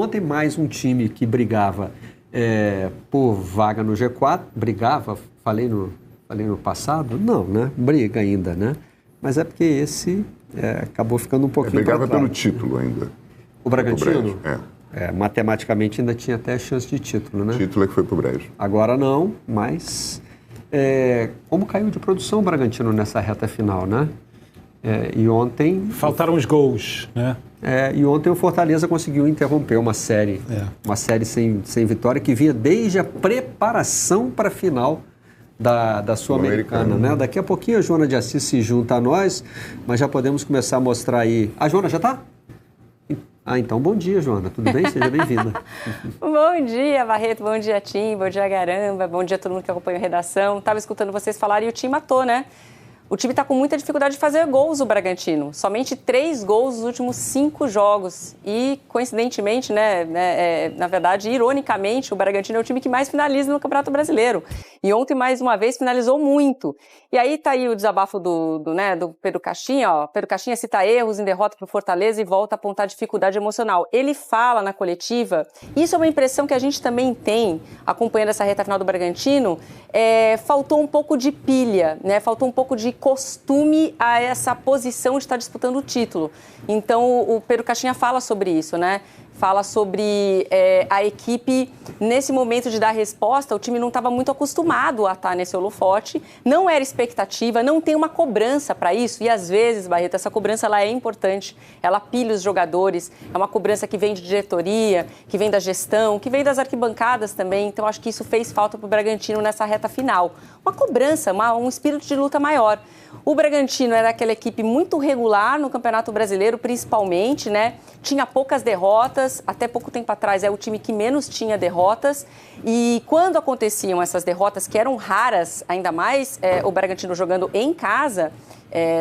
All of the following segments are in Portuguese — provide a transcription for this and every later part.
Ontem mais um time que brigava por vaga no G4, brigava, falei no passado? Não, né? Briga ainda, né? Mas é porque esse acabou ficando um pouquinho brigava pra trás, pelo título ainda. O Bragantino? É. Matematicamente ainda tinha até chance de título, né? O título é que foi pro Brejo. Agora não, mas como caiu de produção o Bragantino nessa reta final, né? E ontem... Faltaram os gols, né? E ontem o Fortaleza conseguiu interromper uma série sem vitória, que vinha desde a preparação para a final da Sul-Americana, né? Daqui a pouquinho a Joana de Assis se junta a nós, mas já podemos começar a mostrar aí. A Joana já está? Então bom dia, Joana. Tudo bem? Seja bem-vinda. Bom dia, Barreto. Bom dia, Tim. Bom dia, Garamba. Bom dia a todo mundo que acompanha a redação. Estava escutando vocês falarem e o Tim matou, né? O time está com muita dificuldade de fazer gols, o Bragantino. Somente 3 gols nos últimos 5 jogos. E, coincidentemente, na verdade, ironicamente, o Bragantino é o time que mais finaliza no Campeonato Brasileiro. E ontem, mais uma vez, finalizou muito. E aí tá aí o desabafo do Pedro Caixinha. Ó. Pedro Caixinha cita erros em derrota para o Fortaleza e volta a apontar dificuldade emocional. Ele fala na coletiva, isso é uma impressão que a gente também tem, acompanhando essa reta final do Bragantino, faltou um pouco de pilha, né? Faltou um pouco de costume a essa posição de estar disputando o título. Então, o Pedro Caixinha fala sobre isso, né? Fala sobre a equipe, nesse momento de dar resposta, o time não estava muito acostumado a estar nesse holofote, não era expectativa, não tem uma cobrança para isso, e às vezes, Barreto, essa cobrança ela é importante, ela pilha os jogadores, é uma cobrança que vem de diretoria, que vem da gestão, que vem das arquibancadas também, então acho que isso fez falta para o Bragantino nessa reta final. Uma cobrança, um espírito de luta maior. O Bragantino era aquela equipe muito regular no Campeonato Brasileiro, principalmente, né? Tinha poucas derrotas, até pouco tempo atrás é o time que menos tinha derrotas. E quando aconteciam essas derrotas, que eram raras, ainda mais o Bragantino jogando em casa,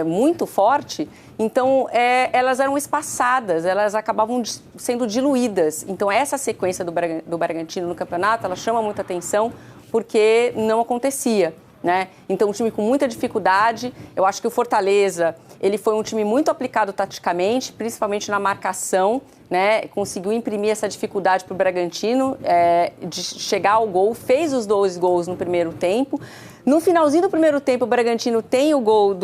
muito forte, então elas eram espaçadas, elas acabavam sendo diluídas. Então essa sequência do Bragantino no campeonato, ela chama muita atenção porque não acontecia. Né? Então, um time com muita dificuldade. Eu acho que o Fortaleza, ele foi um time muito aplicado taticamente, principalmente na marcação, né? Conseguiu imprimir essa dificuldade para o Bragantino de chegar ao gol, fez os 2 gols no primeiro tempo. No finalzinho do primeiro tempo, o Bragantino tem o gol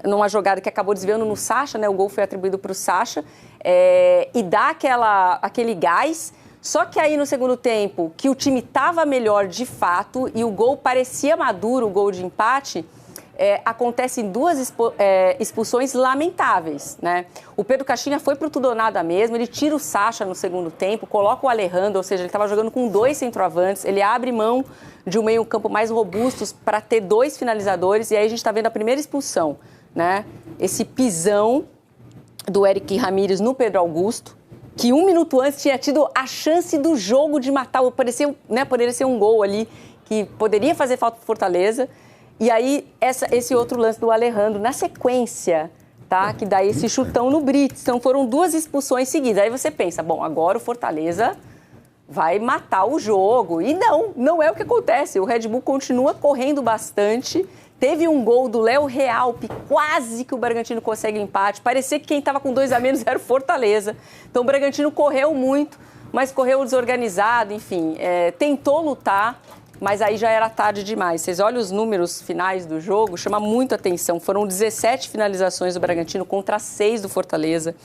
numa jogada que acabou desviando no Sacha, né? O gol foi atribuído para o Sacha, e dá aquele gás. Só que aí no segundo tempo, que o time estava melhor de fato e o gol parecia maduro, o gol de empate, acontecem 2 expulsões lamentáveis, né? O Pedro Caixinha foi pro tudo ou nada mesmo, ele tira o Sacha no segundo tempo, coloca o Alejandro, ou seja, ele estava jogando com 2 centroavantes, ele abre mão de um meio-campo mais robusto para ter 2 finalizadores, e aí a gente está vendo a primeira expulsão, né? Esse pisão do Eric Ramírez no Pedro Augusto, que 1 minuto antes tinha tido a chance do jogo de matar, poderia ser um gol ali, que poderia fazer falta para o Fortaleza. E aí, esse outro lance do Alejandro, na sequência, tá? Que dá esse chutão no Brits. Então, foram 2 expulsões seguidas. Aí você pensa, bom, agora o Fortaleza vai matar o jogo. E não é o que acontece. O Red Bull continua correndo bastante. Teve um gol do Léo Realpe, quase que o Bragantino consegue empate. Parecia que quem estava com 2 a menos era o Fortaleza. Então o Bragantino correu muito, mas correu desorganizado, enfim. Tentou lutar, mas aí já era tarde demais. Vocês olham os números finais do jogo, chama muito atenção. Foram 17 finalizações do Bragantino contra 6 do Fortaleza.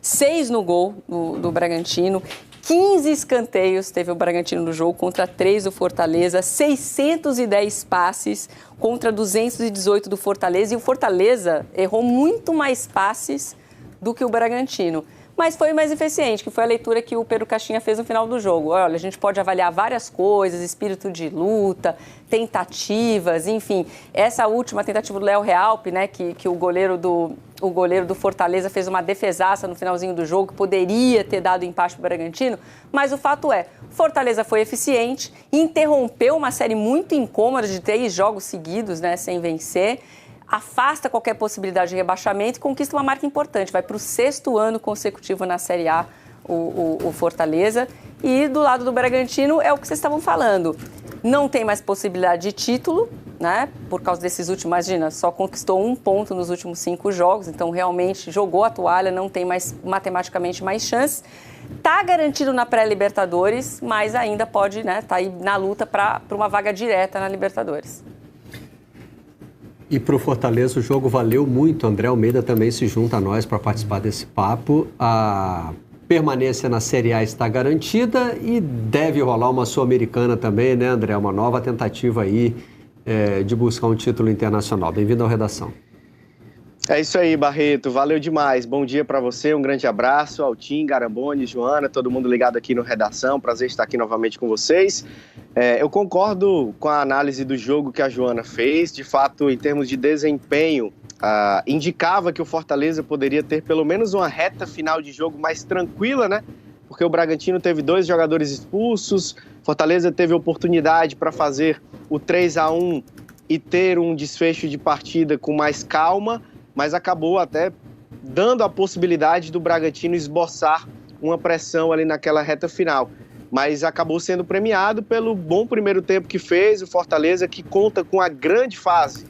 6 no gol do Bragantino. 15 escanteios teve o Bragantino no jogo contra 3 do Fortaleza, 610 passes contra 218 do Fortaleza. E o Fortaleza errou muito mais passes do que o Bragantino. Mas foi mais eficiente, que foi a leitura que o Pedro Caixinha fez no final do jogo. Olha, a gente pode avaliar várias coisas, espírito de luta, tentativas, enfim. Essa última tentativa do Léo Realpe, né, que o goleiro do Fortaleza fez uma defesaça no finalzinho do jogo, que poderia ter dado empate para o Bragantino, mas o fato é, Fortaleza foi eficiente, interrompeu uma série muito incômoda de 3 jogos seguidos, né, sem vencer, afasta qualquer possibilidade de rebaixamento e conquista uma marca importante. Vai para o 6º ano consecutivo na Série A, o Fortaleza. E do lado do Bragantino é o que vocês estavam falando. Não tem mais possibilidade de título, né? Por causa desses últimos, imagina, só conquistou 1 ponto nos últimos 5 jogos. Então, realmente, jogou a toalha, não tem mais, matematicamente, mais chance. Está garantido na pré-Libertadores, mas ainda pode, né, tá aí na luta para uma vaga direta na Libertadores. E para o Fortaleza o jogo valeu muito. André Almeida também se junta a nós para participar desse papo. A permanência na Série A está garantida e deve rolar uma Sul-Americana também, né, André? Uma nova tentativa aí de buscar um título internacional. Bem-vindo ao Redação. É isso aí, Barreto. Valeu demais. Bom dia para você, um grande abraço ao Tim, Garamboni, Joana, todo mundo ligado aqui no Redação. Prazer estar aqui novamente com vocês. Eu concordo com a análise do jogo que a Joana fez. De fato, em termos de desempenho, indicava que o Fortaleza poderia ter pelo menos uma reta final de jogo mais tranquila, né? Porque o Bragantino teve 2 jogadores expulsos, Fortaleza teve oportunidade para fazer o 3-1 e ter um desfecho de partida com mais calma, mas acabou até dando a possibilidade do Bragantino esboçar uma pressão ali naquela reta final. Mas acabou sendo premiado pelo bom primeiro tempo que fez, o Fortaleza, que conta com a grande fase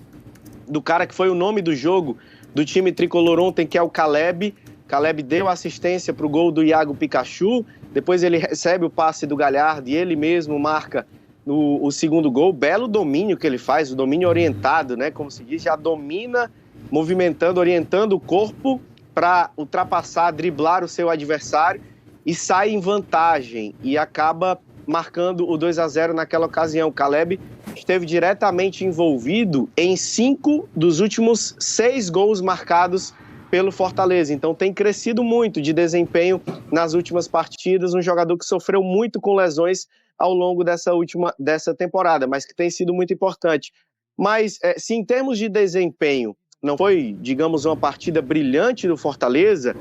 do cara que foi o nome do jogo do time tricolor ontem, que é o Caleb. Caleb deu assistência para o gol do Iago Pikachu, depois ele recebe o passe do Galhardo e ele mesmo marca o segundo gol. Belo domínio que ele faz, o domínio orientado, né? Como se diz, já domina, movimentando, orientando o corpo para ultrapassar, driblar o seu adversário e sai em vantagem e acaba marcando o 2-0 naquela ocasião. O Caleb esteve diretamente envolvido em 5 dos últimos 6 gols marcados pelo Fortaleza. Então tem crescido muito de desempenho nas últimas partidas, um jogador que sofreu muito com lesões ao longo dessa temporada, mas que tem sido muito importante. Mas se em termos de desempenho não foi, digamos, uma partida brilhante do Fortaleza,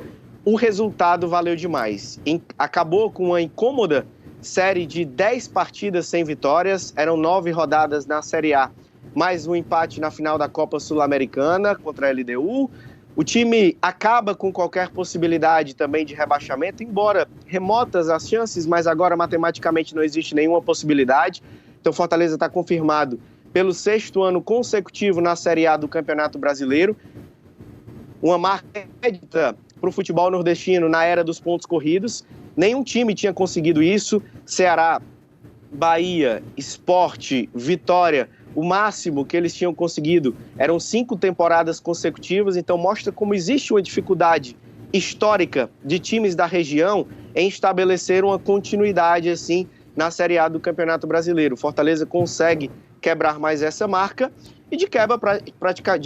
o resultado valeu demais. Acabou com uma incômoda série de 10 partidas sem vitórias, eram 9 rodadas na Série A, mais um empate na final da Copa Sul-Americana contra a LDU. O time acaba com qualquer possibilidade também de rebaixamento, embora remotas as chances, mas agora matematicamente não existe nenhuma possibilidade. Então Fortaleza está confirmado pelo 6º ano consecutivo na Série A do Campeonato Brasileiro. Uma marca inédita para o futebol nordestino na era dos pontos corridos. Nenhum time tinha conseguido isso. Ceará, Bahia, Sport, Vitória, o máximo que eles tinham conseguido eram 5 temporadas consecutivas. Então mostra como existe uma dificuldade histórica de times da região em estabelecer uma continuidade assim na Série A do Campeonato Brasileiro. Fortaleza consegue quebrar mais essa marca e de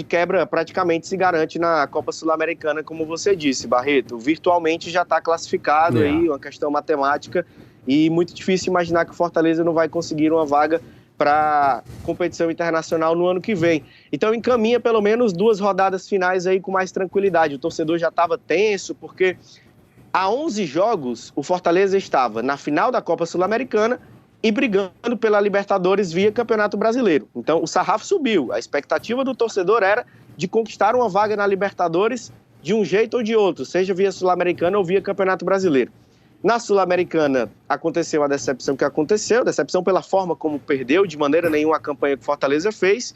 quebra praticamente se garante na Copa Sul-Americana, como você disse, Barreto. Virtualmente já está classificado aí, uma questão matemática, e muito difícil imaginar que o Fortaleza não vai conseguir uma vaga para competição internacional no ano que vem. Então encaminha pelo menos 2 rodadas finais aí com mais tranquilidade. O torcedor já estava tenso, porque há 11 jogos o Fortaleza estava na final da Copa Sul-Americana e brigando pela Libertadores via Campeonato Brasileiro. Então o sarrafo subiu. A expectativa do torcedor era de conquistar uma vaga na Libertadores de um jeito ou de outro, seja via Sul-Americana ou via Campeonato Brasileiro. Na Sul-Americana aconteceu a decepção que aconteceu, decepção pela forma como perdeu, de maneira nenhuma a campanha que o Fortaleza fez.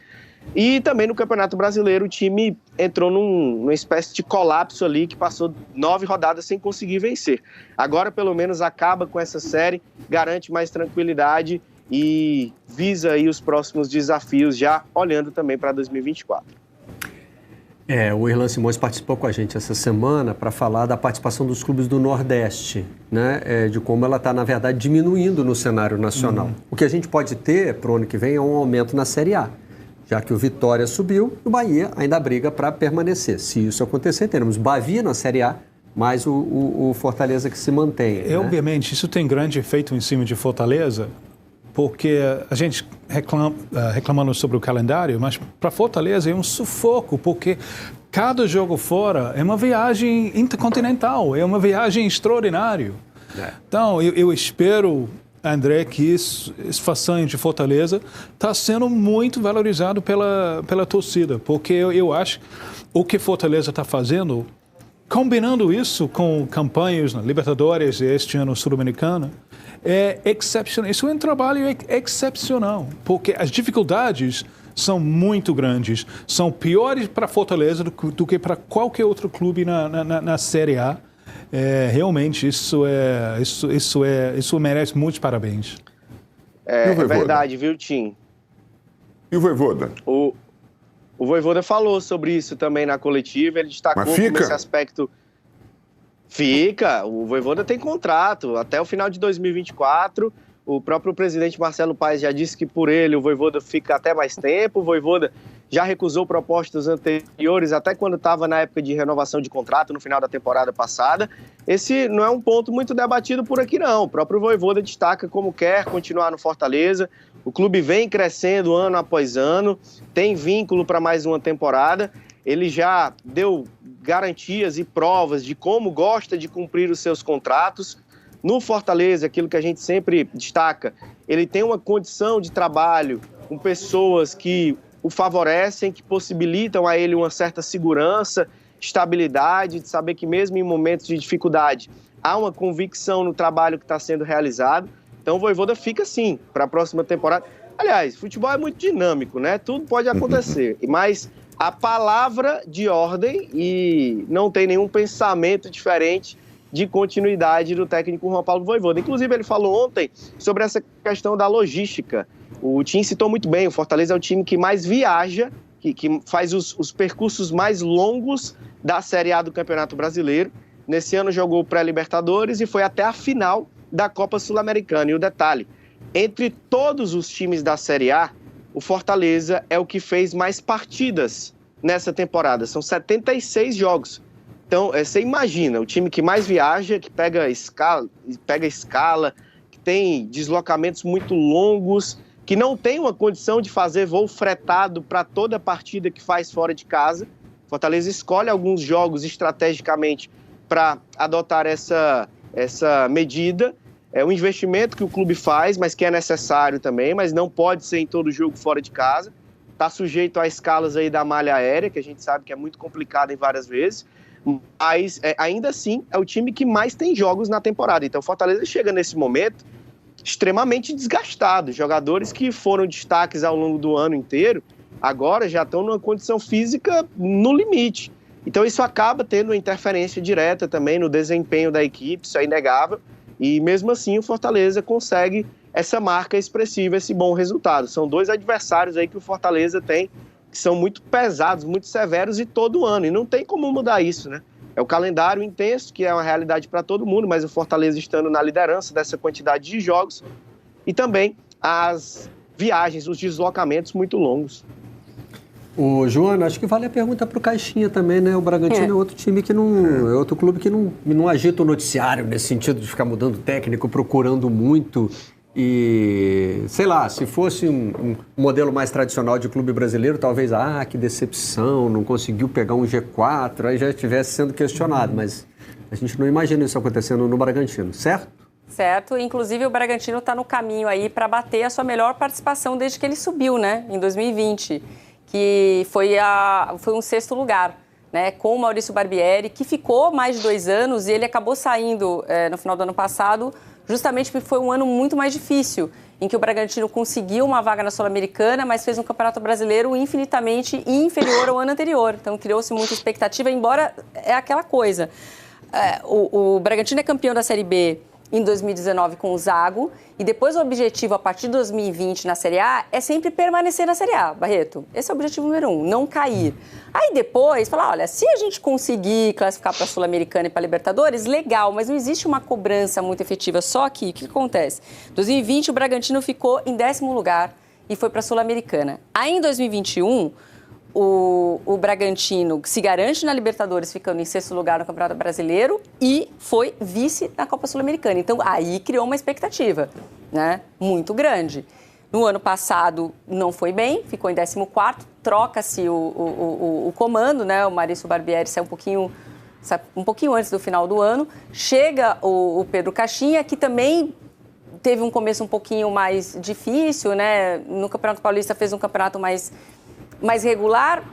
E também no Campeonato Brasileiro o time entrou numa espécie de colapso ali, que passou 9 rodadas sem conseguir vencer. Agora pelo menos acaba com essa série, garante mais tranquilidade e visa aí os próximos desafios, já olhando também para 2024. O Irlan Simões participou com a gente essa semana para falar da participação dos clubes do Nordeste, né? De como ela está, na verdade, diminuindo no cenário nacional. O que a gente pode ter para o ano que vem é um aumento na Série A, já que o Vitória subiu e o Bahia ainda briga para permanecer. Se isso acontecer, teremos Bahia na Série A, mais o Fortaleza que se mantém. Né? Obviamente, isso tem grande efeito em cima de Fortaleza, porque a gente reclamando sobre o calendário, mas para Fortaleza é um sufoco, porque cada jogo fora é uma viagem intercontinental, é uma viagem extraordinária. Então, eu espero, André, que esse façanha de Fortaleza está sendo muito valorizado pela torcida, porque eu acho o que Fortaleza está fazendo, combinando isso com campanhas na Libertadores e este ano Sul-Americana, é excepcional. Isso é um trabalho excepcional, porque as dificuldades são muito grandes, são piores para Fortaleza do que para qualquer outro clube na Série A. Realmente, isso merece muitos parabéns. É verdade, viu, Tim? E o Vojvoda? O Vojvoda falou sobre isso também na coletiva, ele destacou como esse aspecto... Fica, o Vojvoda tem contrato até o final de 2024, o próprio presidente Marcelo Paes já disse que por ele o Vojvoda fica até mais tempo, o Vojvoda já recusou propostas anteriores, até quando estava na época de renovação de contrato, no final da temporada passada. Esse não é um ponto muito debatido por aqui, não. O próprio Vojvoda destaca como quer continuar no Fortaleza. O clube vem crescendo ano após ano, tem vínculo para mais uma temporada. Ele já deu garantias e provas de como gosta de cumprir os seus contratos. No Fortaleza, aquilo que a gente sempre destaca, ele tem uma condição de trabalho com pessoas que o favorecem, que possibilitam a ele uma certa segurança, estabilidade, de saber que mesmo em momentos de dificuldade há uma convicção no trabalho que está sendo realizado. Então o Vojvoda fica assim para a próxima temporada. Aliás, futebol é muito dinâmico, né? Tudo pode acontecer, mas a palavra de ordem e não tem nenhum pensamento diferente de continuidade do técnico Juan Pablo Vojvoda. Inclusive, ele falou ontem sobre essa questão da logística. O Tim citou muito bem, o Fortaleza é o time que mais viaja, que faz os percursos mais longos da Série A do Campeonato Brasileiro. Nesse ano jogou o pré-Libertadores e foi até a final da Copa Sul-Americana. E o detalhe, entre todos os times da Série A, o Fortaleza é o que fez mais partidas nessa temporada. São 76 jogos. Então, você imagina, o time que mais viaja, que pega escala, que tem deslocamentos muito longos, que não tem uma condição de fazer voo fretado para toda partida que faz fora de casa. Fortaleza escolhe alguns jogos estrategicamente para adotar essa medida. É um investimento que o clube faz, mas que é necessário também, mas não pode ser em todo jogo fora de casa. Está sujeito a escalas aí da malha aérea, que a gente sabe que é muito complicado em várias vezes, mas ainda assim é o time que mais tem jogos na temporada. Então o Fortaleza chega nesse momento extremamente desgastado. Jogadores que foram destaques ao longo do ano inteiro, agora já estão numa condição física no limite. Então isso acaba tendo uma interferência direta também no desempenho da equipe, isso é inegável. E mesmo assim o Fortaleza consegue essa marca expressiva, esse bom resultado. São dois adversários aí que o Fortaleza tem, que são muito pesados, muito severos e todo ano. E não tem como mudar isso, né? É o calendário intenso, que é uma realidade para todo mundo, mas o Fortaleza estando na liderança dessa quantidade de jogos. E também as viagens, os deslocamentos muito longos. Ô, Joana, acho que vale a pergunta para o Caixinha também, né? O Bragantino é outro time que não... É outro clube que não agita o noticiário nesse sentido de ficar mudando técnico, procurando muito. E, sei lá, se fosse um modelo mais tradicional de clube brasileiro, talvez, que decepção, não conseguiu pegar um G4, aí já estivesse sendo questionado, mas a gente não imagina isso acontecendo no Bragantino, certo? Certo, inclusive o Bragantino está no caminho aí para bater a sua melhor participação desde que ele subiu, né, em 2020, que foi um 6º lugar, né, com o Maurício Barbieri, que ficou mais de 2 anos e ele acabou saindo no final do ano passado, justamente porque foi um ano muito mais difícil, em que o Bragantino conseguiu uma vaga na Sul-Americana, mas fez um Campeonato Brasileiro infinitamente inferior ao ano anterior. Então, criou-se muita expectativa, embora é aquela coisa. O Bragantino é campeão da Série B em 2019 com o Zago, e depois o objetivo, a partir de 2020 na Série A, é sempre permanecer na Série A, Barreto. Esse é o objetivo número 1, não cair. Aí depois, falar, olha, se a gente conseguir classificar para a Sul-Americana e para a Libertadores, legal, mas não existe uma cobrança muito efetiva. Só que, o que acontece? Em 2020, o Bragantino ficou em 10º lugar e foi para a Sul-Americana. Aí, em 2021... O Bragantino se garante na Libertadores, ficando em 6º lugar no Campeonato Brasileiro e foi vice na Copa Sul-Americana. Então, aí criou uma expectativa, né, muito grande. No ano passado, não foi bem, ficou em 14º, troca-se o comando, né, o Maurício Barbieri sai um pouquinho antes do final do ano. Chega o Pedro Caixinha, que também teve um começo um pouquinho mais difícil, né, no Campeonato Paulista fez um campeonato mais regular,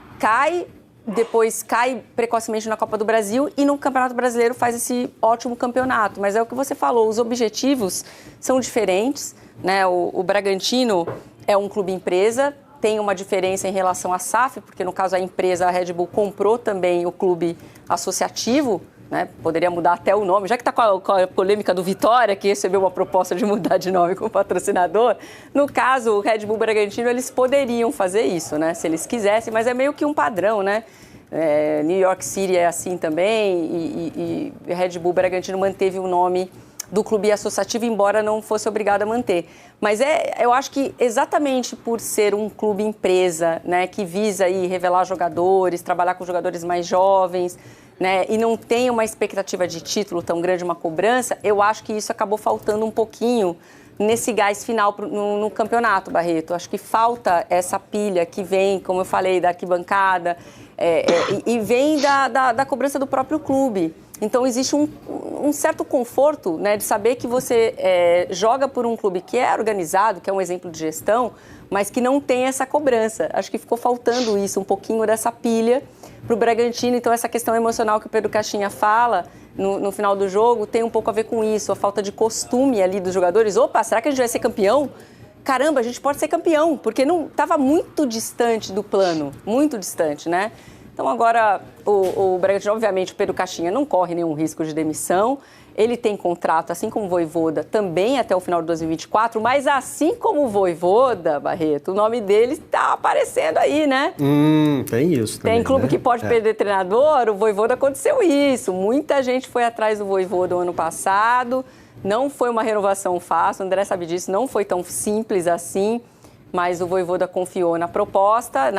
depois cai precocemente na Copa do Brasil e no Campeonato Brasileiro faz esse ótimo campeonato. Mas é o que você falou, os objetivos são diferentes, né? O Bragantino é um clube empresa, tem uma diferença em relação à SAF, porque no caso a empresa, a Red Bull, comprou também o clube associativo, né? Poderia mudar até o nome, já que está com a polêmica do Vitória, que recebeu uma proposta de mudar de nome como patrocinador. No caso, o Red Bull Bragantino, eles poderiam fazer isso, né? Se eles quisessem, mas é meio que um padrão, né? New York City é assim também, e Red Bull Bragantino manteve o nome do clube associativo, embora não fosse obrigado a manter. Mas eu acho que exatamente por ser um clube empresa, né, que visa aí revelar jogadores, trabalhar com jogadores mais jovens, né, e não tem uma expectativa de título tão grande, uma cobrança, eu acho que isso acabou faltando um pouquinho nesse gás final no campeonato, Barreto. Acho que falta essa pilha que vem, como eu falei, da arquibancada, e vem da cobrança do próprio clube. Então, existe um certo conforto, né, de saber que você joga por um clube que é organizado, que é um exemplo de gestão, mas que não tem essa cobrança. Acho que ficou faltando isso, um pouquinho dessa pilha para o Bragantino. Então, essa questão emocional que o Pedro Caixinha fala no final do jogo tem um pouco a ver com isso, a falta de costume ali dos jogadores. Opa, será que a gente vai ser campeão? Caramba, a gente pode ser campeão, porque não estava muito distante do plano, muito distante, né? Então, agora, o Bragantino, obviamente, o Pedro Caixinha não corre nenhum risco de demissão. Ele tem contrato, assim como o Vojvoda, também até o final de 2024. Mas, assim como o Vojvoda, Barreto, o nome dele está aparecendo aí, né? Tem isso também, tem clube, né, que pode perder treinador. O Vojvoda aconteceu isso. Muita gente foi atrás do Vojvoda no ano passado. Não foi uma renovação fácil. O André sabe disso. Não foi tão simples assim. Mas o Vojvoda confiou na proposta,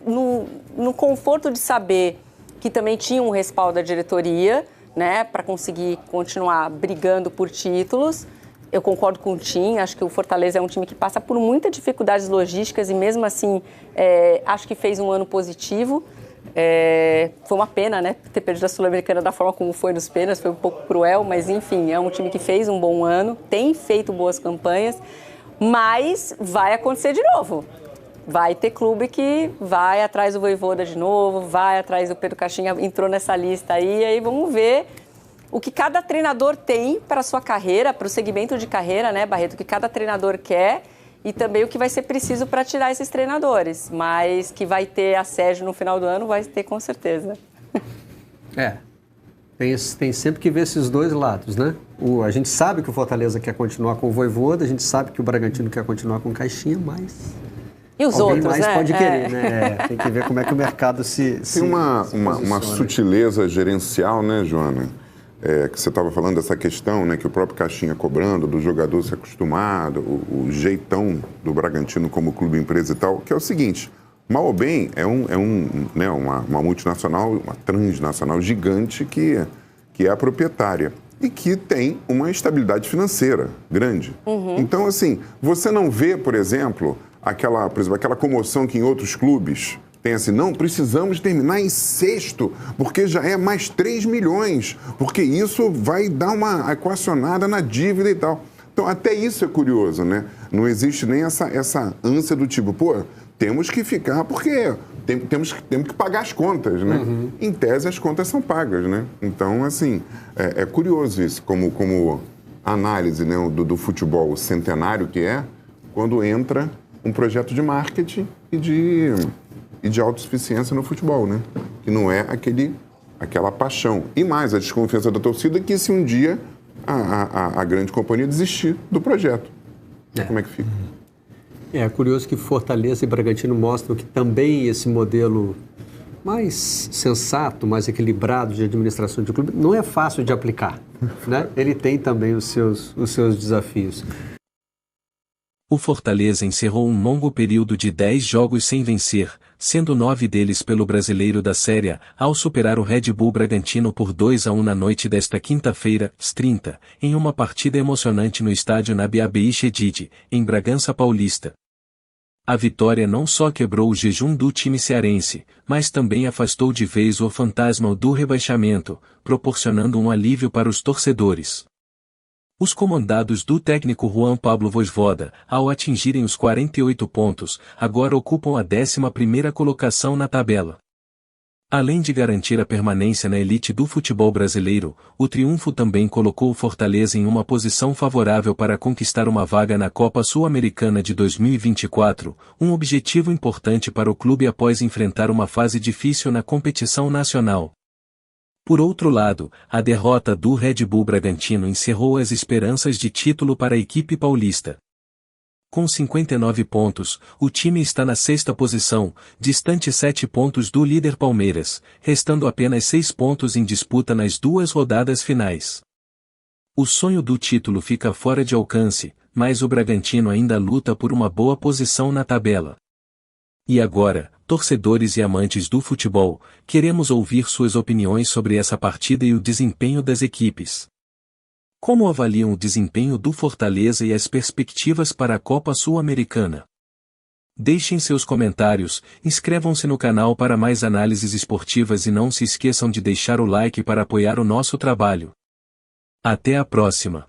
no conforto de saber que também tinha um respaldo da diretoria, né, para conseguir continuar brigando por títulos. Eu concordo com o Tim, acho que o Fortaleza é um time que passa por muitas dificuldades logísticas e mesmo assim acho que fez um ano positivo. Foi uma pena, né, ter perdido a Sul-Americana da forma como foi nos pênaltis, foi um pouco cruel, mas enfim, é um time que fez um bom ano, tem feito boas campanhas. Mas vai acontecer de novo. Vai ter clube que vai atrás do Vojvoda de novo, vai atrás do Pedro Caixinha, entrou nessa lista aí vamos ver o que cada treinador tem para a sua carreira, para o segmento de carreira, né, Barreto? O que cada treinador quer e também o que vai ser preciso para tirar esses treinadores. Mas que vai ter assédio no final do ano, vai ter com certeza. Tem sempre que ver esses dois lados, né? A gente sabe que o Fortaleza quer continuar com o Vojvoda, a gente sabe que o Bragantino quer continuar com o Caixinha, mas... E os alguém outros, mais né? pode querer, né? Tem que ver como é que o mercado Tem uma sutileza gerencial, né, Joana? Que você estava falando dessa questão, né, que o próprio Caixinha cobrando, do jogador se acostumado, o jeitão do Bragantino como clube empresa e tal, que é o seguinte... Mal ou bem, né, uma multinacional, uma transnacional gigante que é a proprietária e que tem uma estabilidade financeira grande. Então, assim, você não vê, por exemplo, aquela comoção que em outros clubes tem assim, não, precisamos terminar em sexto, porque já é mais 3 milhões, porque isso vai dar uma equacionada na dívida e tal. Então, até isso é curioso, né? Não existe nem essa ânsia do tipo, temos que ficar porque temos que pagar as contas, né? Em tese, as contas são pagas, né? Então, assim, é curioso isso, como análise, né, do futebol centenário que quando entra um projeto de marketing e de autossuficiência no futebol, né? Que não é aquela paixão. E mais, a desconfiança da torcida que se um dia a grande companhia desistir do projeto. Como é que fica? É curioso que Fortaleza e Bragantino mostram que também esse modelo mais sensato, mais equilibrado de administração de clube não é fácil de aplicar, né? Ele tem também os seus desafios. O Fortaleza encerrou um longo período de 10 jogos sem vencer, sendo 9 deles pelo Brasileiro da Série A, ao superar o Red Bull Bragantino por 2-1 na noite desta quinta-feira, 30, em uma partida emocionante no estádio Nabi Chedid, em Bragança Paulista. A vitória não só quebrou o jejum do time cearense, mas também afastou de vez o fantasma do rebaixamento, proporcionando um alívio para os torcedores. Os comandados do técnico Juan Pablo Vojvoda, ao atingirem os 48 pontos, agora ocupam a 11ª colocação na tabela. Além de garantir a permanência na elite do futebol brasileiro, o triunfo também colocou o Fortaleza em uma posição favorável para conquistar uma vaga na Copa Sul-Americana de 2024, um objetivo importante para o clube após enfrentar uma fase difícil na competição nacional. Por outro lado, a derrota do Red Bull Bragantino encerrou as esperanças de título para a equipe paulista. Com 59 pontos, o time está na 6ª posição, distante 7 pontos do líder Palmeiras, restando apenas 6 pontos em disputa nas 2 rodadas finais. O sonho do título fica fora de alcance, mas o Bragantino ainda luta por uma boa posição na tabela. E agora, torcedores e amantes do futebol, queremos ouvir suas opiniões sobre essa partida e o desempenho das equipes. Como avaliam o desempenho do Fortaleza e as perspectivas para a Copa Sul-Americana? Deixem seus comentários, inscrevam-se no canal para mais análises esportivas e não se esqueçam de deixar o like para apoiar o nosso trabalho. Até a próxima!